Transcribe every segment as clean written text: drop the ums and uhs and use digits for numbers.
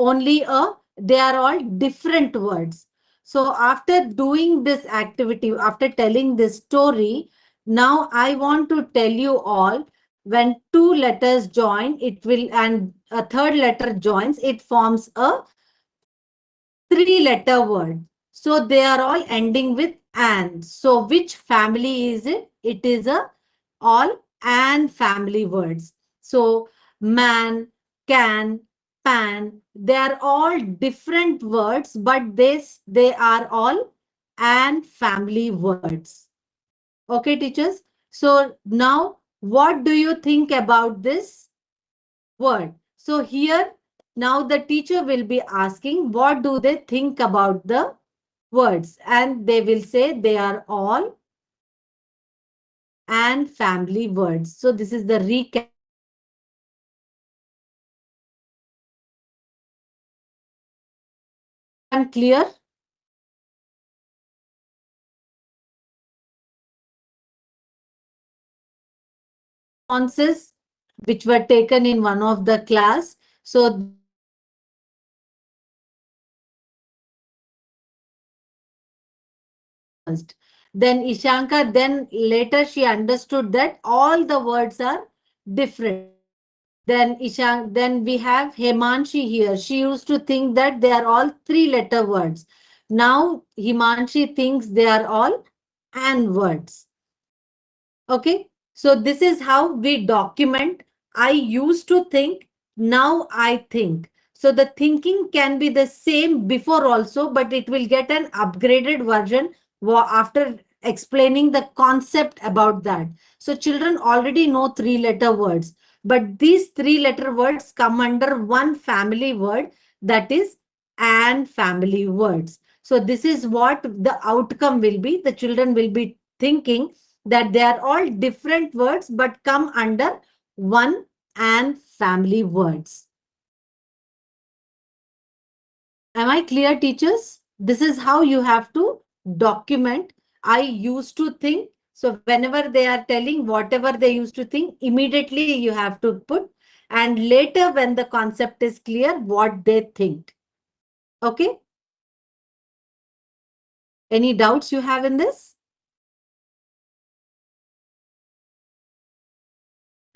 only they are all different words. So after doing this activity, after telling this story, now I want to tell you all, when two letters join, it will, and a third letter joins, it forms a three-letter word. So they are all ending with "and." So which family is it? It is a all "and" family words. So man, can, pan, they are all different words, but they are all "and" family words. Okay, teachers. So now what do you think about this word? So here, now the teacher will be asking what do they think about the words, and they will say they are all "and" family words. So this is the recap. Hope I'm clear. Responses which were taken in one of the class. So first. Then Ishanka, then later she understood that all the words are different. Then then we have Himanshi here. She used to think that they are all three-letter words. Now Himanshi thinks they are all "and" words. Okay. So this is how we document. I used to think, now I think. So the thinking can be the same before also, but it will get an upgraded version after explaining the concept about that. So children already know three-letter words, but these three-letter words come under one family word, that is "and" family words. So this is what the outcome will be. The children will be thinking that they are all different words but come under one "and" family words. Am I clear, teachers? This is how you have to document. I used to think. So whenever they are telling whatever they used to think, immediately you have to put, and later when the concept is clear, what they think. Okay. Any doubts you have in this?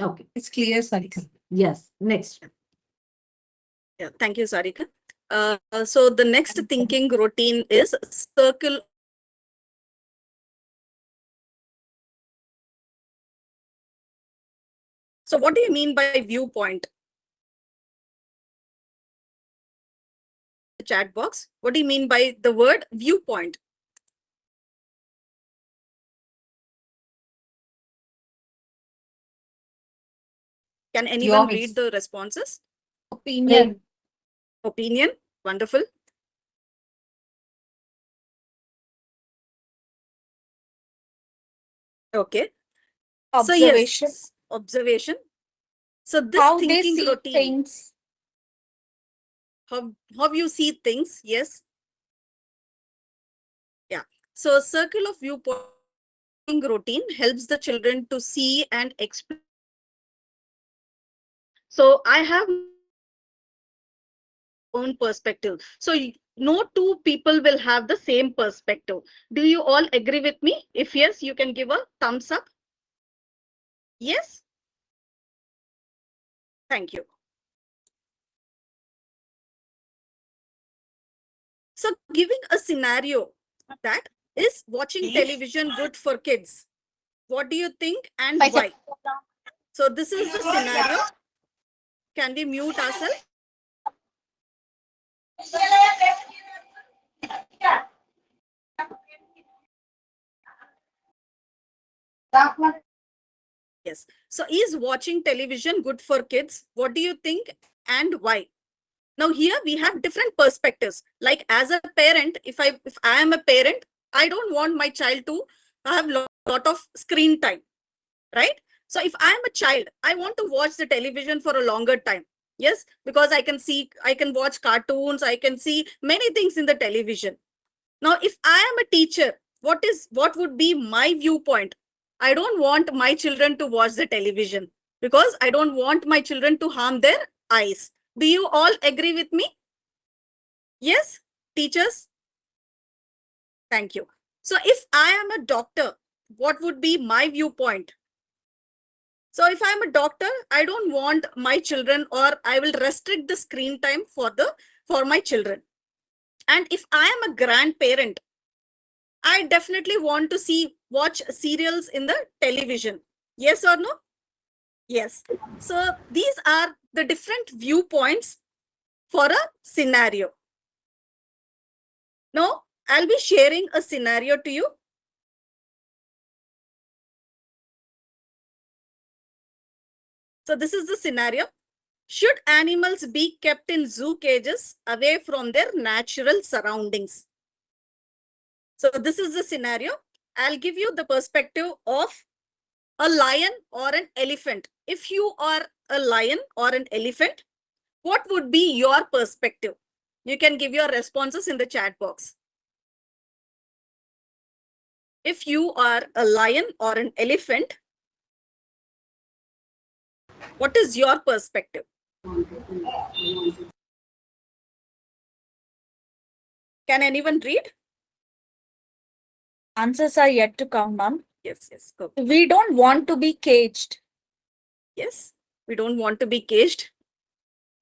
Okay. It's clear, Sarika. Yes. Next. Yeah, thank you, Sarika. So the next thinking routine is circle. So what do you mean by viewpoint? The chat box. What do you mean by the word viewpoint? Can anyone read the responses? Opinion. Opinion. Wonderful. Okay. Observation. So yes, observation. So this How they thinking see routine, things. how you see things, yes. Yeah. So circle of viewpoint routine helps the children to see and explain. So I have own perspective. So no two people will have the same perspective. Do you all agree with me? If yes, you can give a thumbs up. Yes. Thank you. So giving a scenario that is watching television good for kids. What do you think and why? So this is the scenario. Can we mute ourselves? Yes. So is watching television good for kids? What do you think and why? Now here we have different perspectives. Like as a parent, if I am a parent, I don't want my child to have lot of screen time, right? So if I am a child, I want to watch the television for a longer time. Yes, because I can watch cartoons, I can see many things in the television. Now, if I am a teacher, what would be my viewpoint? I don't want my children to watch the television because I don't want my children to harm their eyes. Do you all agree with me? Yes, teachers? Thank you. So if I am a doctor, what would be my viewpoint? So if I'm a doctor, I don't want my children, or I will restrict the screen time for my children. And if I am a grandparent, I definitely want to watch serials in the television. Yes or no? Yes. So these are the different viewpoints for a scenario. Now, I'll be sharing a scenario to you. So this is the scenario. Should animals be kept in zoo cages away from their natural surroundings? So this is the scenario. I'll give you the perspective of a lion or an elephant. If you are a lion or an elephant, what would be your perspective? You can give your responses in the chat box. If you are a lion or an elephant, what is your perspective? Can anyone read? Answers are yet to come, ma'am. Yes, yes. Go. We don't want to be caged. Yes, we don't want to be caged.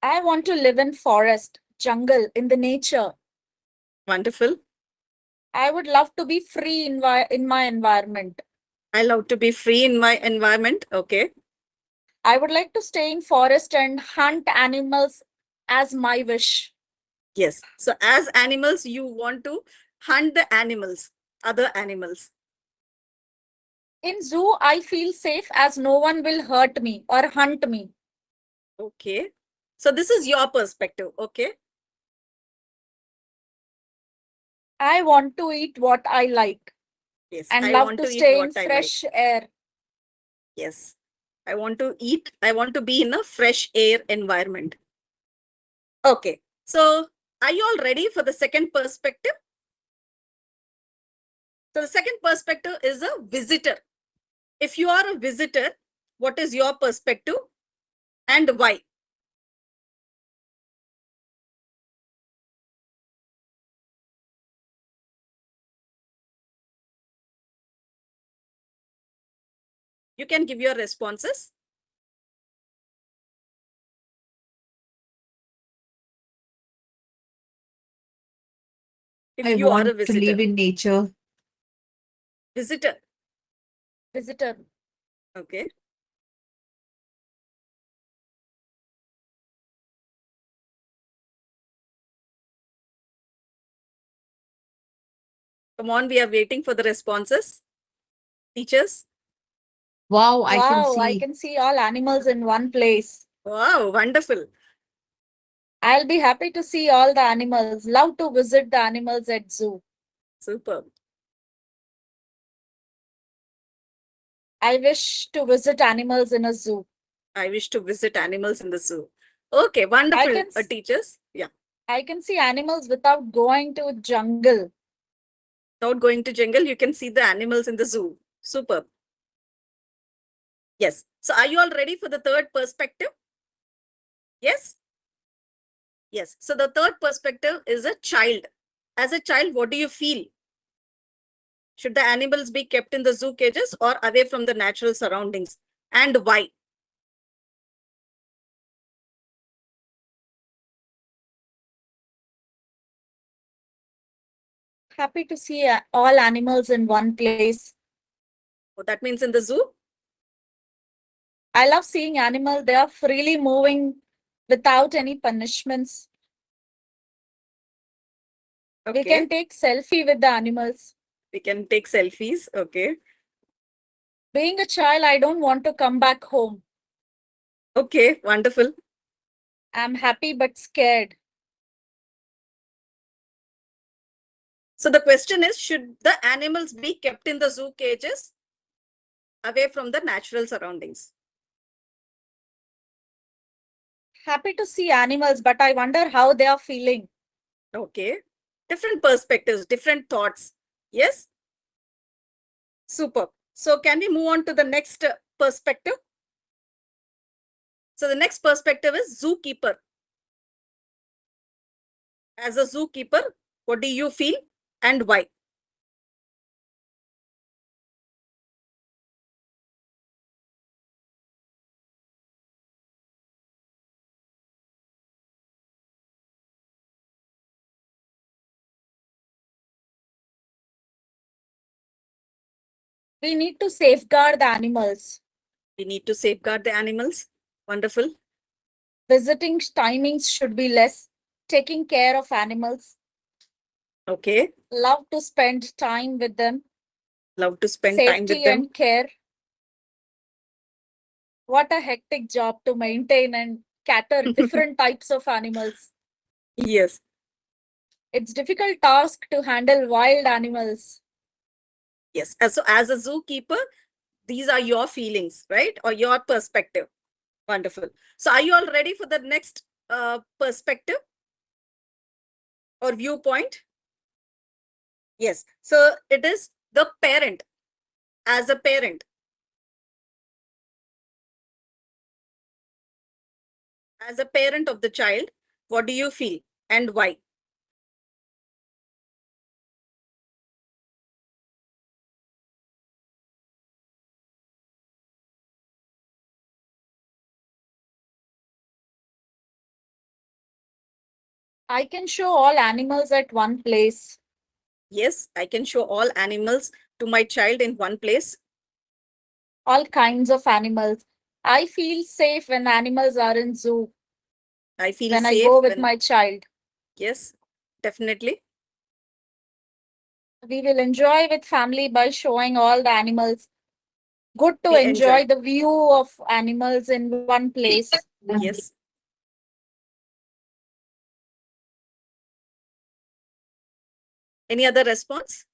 I want to live in forest, jungle, in the nature. Wonderful. I would love to be free in my environment. I love to be free in my environment. Okay. I would like to stay in forest and hunt animals as my wish. Yes. So as animals, you want to hunt the animals, other animals. In zoo, I feel safe as no one will hurt me or hunt me. Okay. So this is your perspective. Okay. I want to eat what I like Yes. and I love want to to eat stay in what I like. fresh air. Yes. I want to be in a fresh air environment. Okay. So are you all ready for the second perspective? So the second perspective is a visitor. If you are a visitor, what is your perspective and why? You can give your responses. If I you are a want to visitor. live in nature. Visitor. Visitor. Okay. Come on, we are waiting for the responses. Teachers. Wow, I can Wow, I see. can see all animals in one place. Wow, wonderful. I'll be happy to see all the animals. Love to visit the animals at zoo. Superb. I wish to visit animals in a zoo. I wish to visit animals in the zoo. Okay, wonderful, can s- teachers. Yeah. I can see animals without going to jungle. Without going to jungle, you can see the animals in the zoo. Superb. Yes. So are you all ready for the third perspective? Yes? Yes. So the third perspective is a child. As a child, what do you feel? Should the animals be kept in the zoo cages or away from the natural surroundings? And why? Happy to see all animals in one place. Oh, that means in the zoo? I love seeing animals. They are freely moving without any punishments. Okay. We can take selfie with the animals. We can take selfies. Okay. Being a child, I don't want to come back home. Okay, wonderful. I'm happy but scared. So the question is, should the animals be kept in the zoo cages away from the natural surroundings? Happy to see animals, but I wonder how they are feeling. Okay. Different perspectives, different thoughts. Yes? Super. So can we move on to the next perspective? So the next perspective is zookeeper. as a zookeeper, what do you feel and why? We need to safeguard the animals. We need to safeguard the animals. Wonderful. Visiting timings should be less. Taking care of animals. Okay. Love to spend time with them. Love to spend time with Safety them. and care. What a hectic job to maintain and cater different types of animals. Yes. It's difficult task to handle wild animals. Yes. So as a zookeeper, these are your feelings, right? Or your perspective. Wonderful. So are you all ready for the next perspective or viewpoint? Yes. So it is the parent. As a parent. As a parent of the child, what do you feel and why? I can show all animals at one place. Yes, I can show all animals to my child in one place. All kinds of animals. I feel safe when animals are in zoo. I feel When I safe go with when, my child. yes, definitely. We will enjoy with family by showing all the animals. Good to We enjoy enjoy. the view of animals in one place. Yes. Any other response?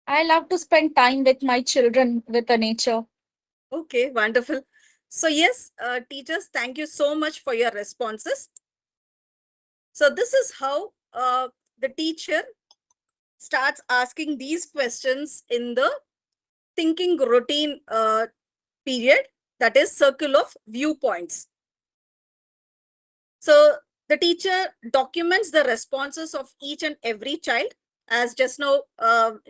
I love to spend time with my children with the nature. Okay, wonderful. So yes, teachers, thank you so much for your responses. So this is how the teacher starts asking these questions in the thinking routine period, that is circle of viewpoints. So the teacher documents the responses of each and every child, as just now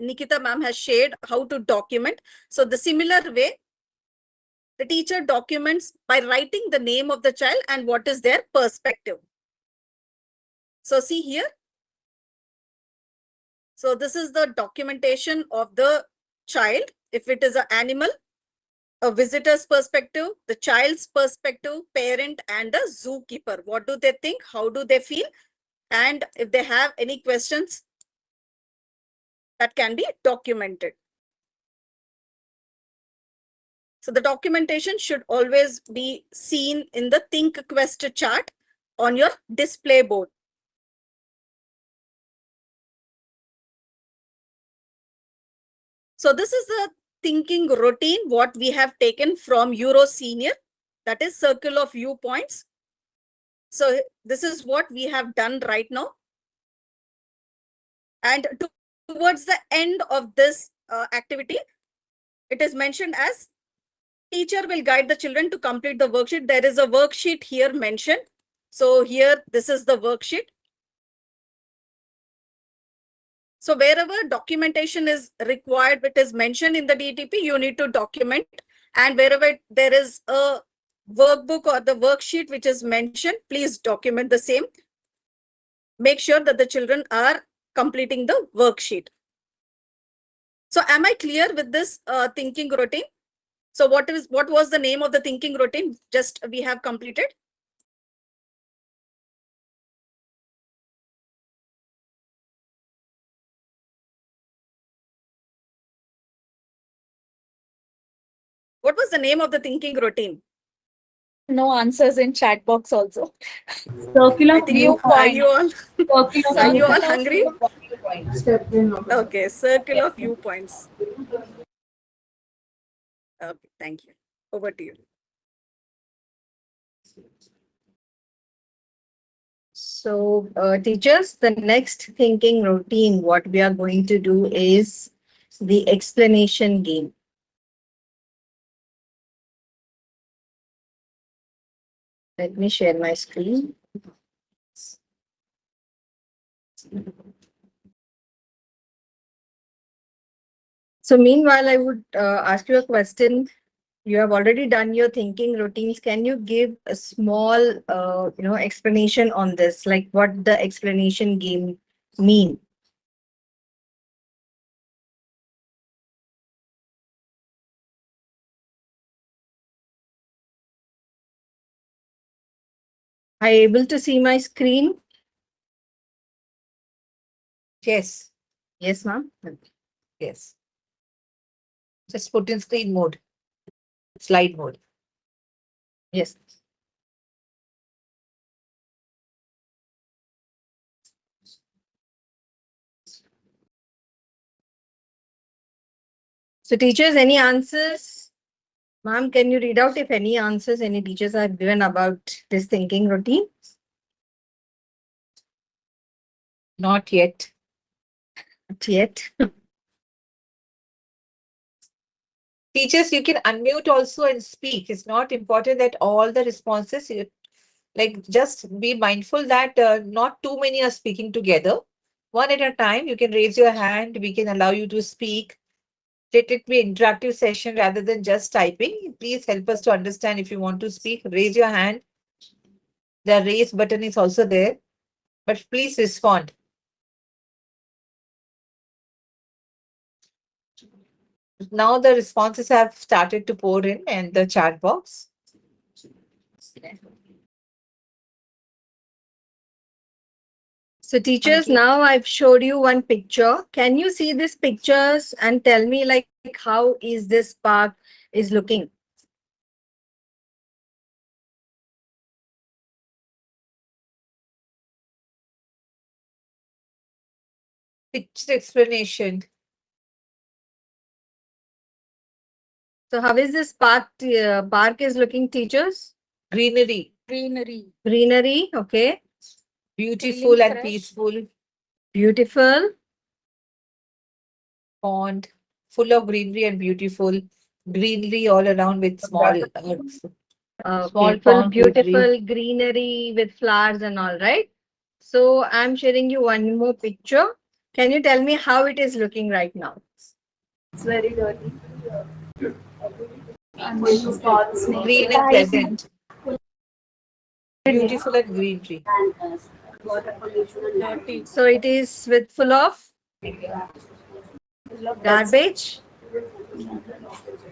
Nikita ma'am has shared how to document. So the similar way, the teacher documents by writing the name of the child and what is their perspective. So see here. So this is the documentation of the child. If it is an animal, a visitor's perspective, the child's perspective, parent, and a zookeeper. What do they think? How do they feel? And if they have any questions, that can be documented. So the documentation should always be seen in the ThinkQuest chart on your display board. So this is the thinking routine, what we have taken from Euro Senior, that is circle of viewpoints. So this is what we have done right now. And towards the end of this activity, it is mentioned as teacher will guide the children to complete the worksheet. There is a worksheet here mentioned. So here, this is the worksheet. So wherever documentation is required, it is mentioned in the DTP, you need to document. And wherever there is a workbook or the worksheet which is mentioned, please document the same. Make sure that the children are completing the worksheet. So am I clear with this thinking routine? So what was the name of the thinking routine? Just we have completed. What was the name of the thinking routine? No answers in chat box also. Circle I of think are you all Circle are of you all Circle of hungry? viewpoints. Okay, circle of viewpoints. Okay, thank you. Over to you. So, teachers, the next thinking routine, what we are going to do is the explanation game. Let me share my screen. So meanwhile, I would ask you a question. You have already done your thinking routines. Can you give a small, explanation on this? Like what the explanation game mean? Are you able to see my screen? Yes, Yes, ma'am. yes. Just put in screen mode, slide mode. Yes. So teachers, any answers? Ma'am, can you read out if any answers any teachers have given about this thinking routine? Not yet. Not yet. Teachers, you can unmute also and speak. It's not important that all the responses, like just be mindful that not too many are speaking together. One at a time, you can raise your hand. We can allow you to speak. Let it be interactive session rather than just typing. Please help us to understand if you want to speak. Raise your hand. The raise button is also there, but please respond. Now the responses have started to pour in the chat box. So teachers, now I've showed you one picture. Can you see these pictures and tell me like how is this park is looking? Picture explanation. So how is this park is looking, teachers? Greenery, Greenery. Greenery, okay. beautiful Feeling and fresh. peaceful. Beautiful. Pond, full of greenery and beautiful. Greenery all around with small, small Beautiful, pond beautiful greenery with flowers and all, right? So I'm sharing you one more picture. Can you tell me how it is looking right now? It's very dirty. And there's a small snake green and pleasant. Beautiful and greenery. and water pollution and dirty. So it is with full of garbage,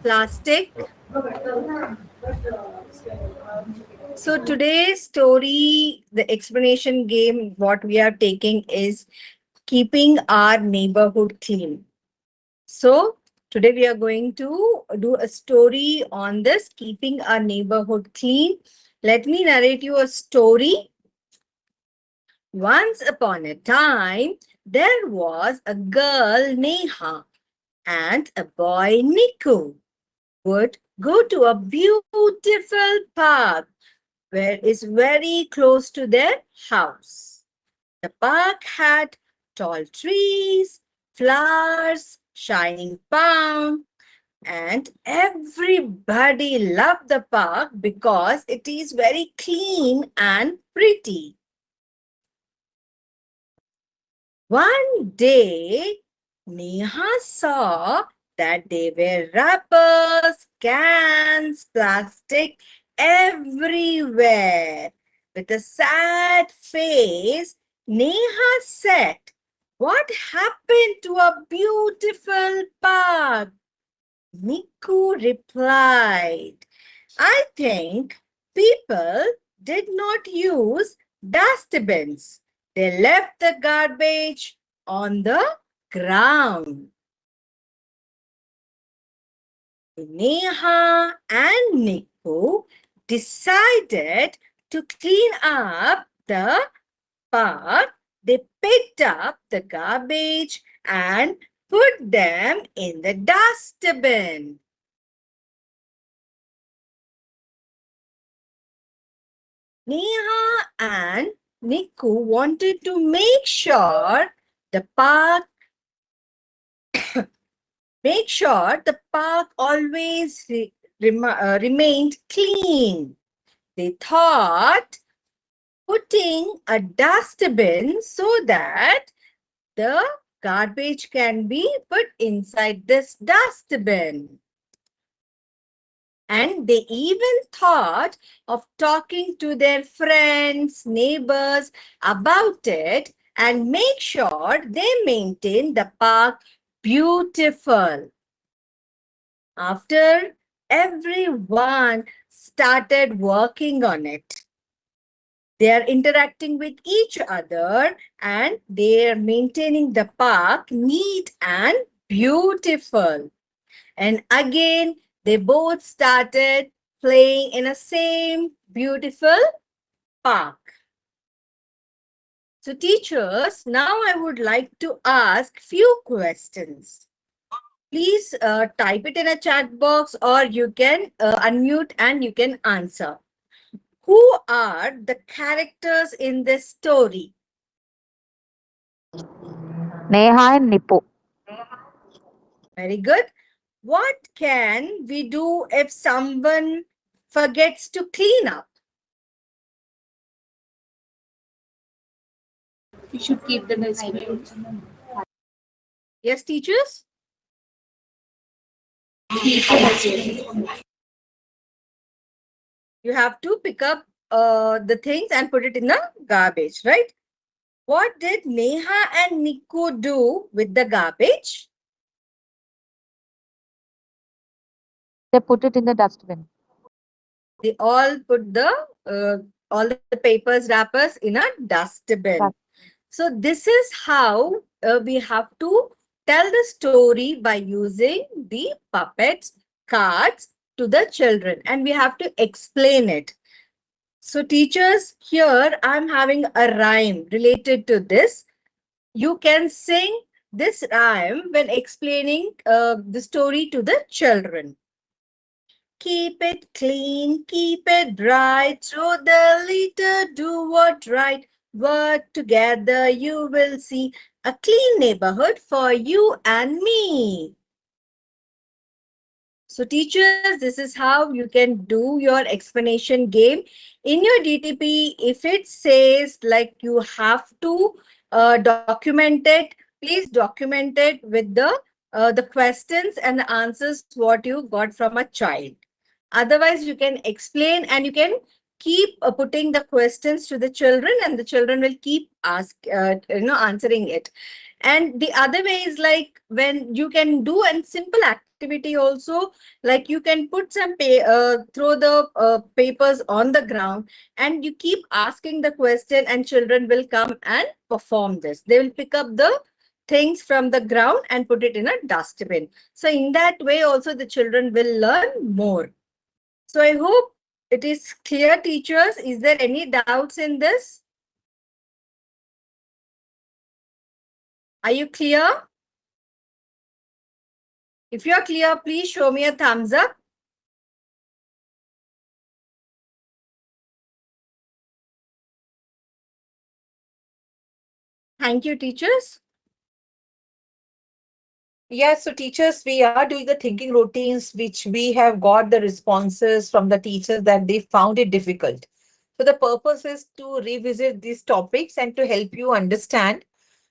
plastic. So today's story, the explanation game, what we are taking is keeping our neighborhood clean. So today we are going to do a story on this, keeping our neighborhood clean. Let me narrate you a story. Once upon a time, there was a girl, Neha, and a boy, Niku, would go to a beautiful park where is very close to their house. The park had tall trees, flowers, shining palm, and everybody loved the park because it is very clean and pretty. One day, Neha saw that there were wrappers, cans, plastic everywhere. With a sad face, Neha said, "What happened to a beautiful park?" Niku replied, "I think people did not use dustbins. They left the garbage on the ground." Neha and Niku decided to clean up the park. They picked up the garbage and put them in the dustbin. Neha and Niku wanted to make sure the park always remained clean. They thought putting a dustbin so that the garbage can be put inside this dustbin. And they even thought of talking to their friends, neighbors about it and make sure they maintain the park beautiful. After everyone started working on it, they are interacting with each other and they are maintaining the park neat and beautiful. And again, they both started playing in a same beautiful park. So teachers, now I would like to ask few questions. Please type it in a chat box or you can unmute and you can answer. Who are the characters in this story? Neha and Nipu. Very good. What can we do if someone forgets to clean up? We should keep the dustbin. Yes, teachers? Keep the dustbin. You have to pick up the things and put it in the garbage, right? What did Neha and Niku do with the garbage? They put it in the dustbin. They all put the all the papers wrappers in a dustbin. Dust- So this is how we have to tell the story by using the puppets, cards to the children, and we have to explain it. So teachers, here I'm having a rhyme related to this. You can sing this rhyme when explaining the story to the children. Keep it clean, keep it bright, throw the litter, do what right. Work together, you will see a clean neighborhood for you and me. So teachers, this is how you can do your explanation game. In your DTP, if it says like you have to document it, please document it with the questions and the answers what you got from a child. Otherwise, you can explain and you can keep putting the questions to the children and the children will keep answering it. And the other way is like when you can do a simple activity also, like you can put throw the papers on the ground and you keep asking the question and children will come and perform this. They will pick up the things from the ground and put it in a dustbin. So in that way also the children will learn more. So I hope it is clear, teachers. Is there any doubts in this? Are you clear? If you're clear, please show me a thumbs up. Thank you, teachers. Yes, so teachers, we are doing the thinking routines, which we have got the responses from the teachers that they found it difficult. So the purpose is to revisit these topics and to help you understand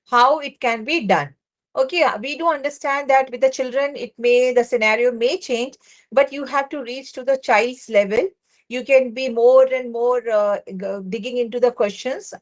how it can be done. Okay, we do understand that with the children, the scenario may change, but you have to reach to the child's level. You can be more and more digging into the questions,